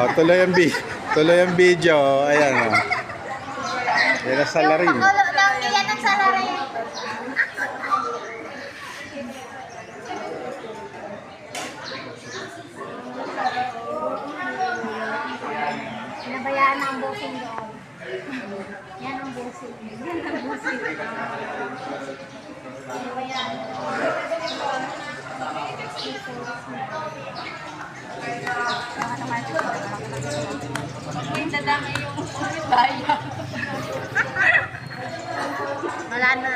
Oh, tuloy ang video. Ayan, oh. Yan ang salary. Yung pakulo lang yan ang salary. Pinabayaan na ang booking doon. Yan ang booking. Yan ang booking. Pinabayaan. Yung dadami yung bayan. Wala na.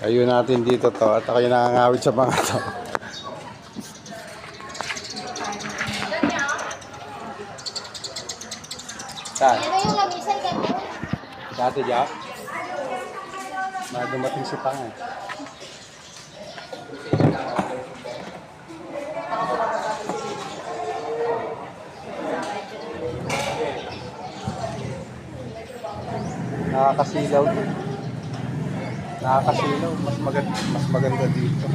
Ayun natin dito to. At ako yung nakangawit sa mga to. Saan? Ano yung lamisan ka mo? Dati Jack? Dumating si Pang. Nakakasilaw din. Nakakasilaw. Mas maganda dito.